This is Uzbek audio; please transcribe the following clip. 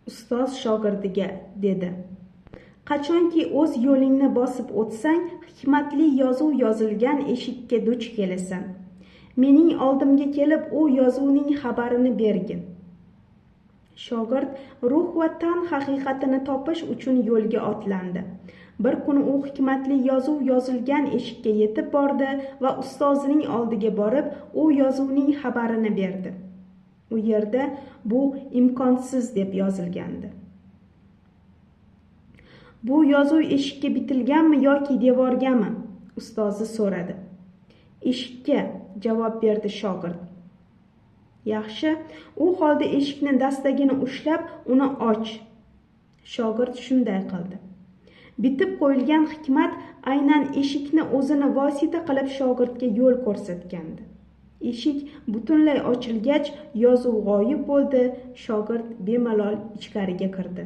Ustoz shogirdiga dedi: qachonki o'z yo'lingni bosib o'tsang, hikmatli yozuv yozilgan eshikka duch kelasan. Mening oldimga kelib, u yozuvning xabarini bergin. Shogird ruh va tan haqiqatini topish uchun yo'lga otlandi. Bir kuni u hikmatli yozuv yozilgan eshikka yetib bordi va ustozining oldiga borib, u yozuvning xabarini berdi. U yerda bu imkonsiz deb yozilgandi. Bu yozuv eshikka bitilganmi yoki devorgami? Ustozi so'radi. Eshikka, javob berdi shogird. Yaxshi, u holda eshikni dastagini ushlab, uni och. Shogird shunday qildi. Bitib qo'yilgan hikmat aynan eshikni o'zini vosita qilib shogirdga yo'l ko'rsatgandi. Eshik butunlay ochilgach, yozuv g'oyib bo'ldi, shogird bemalol ichkariga kirdi.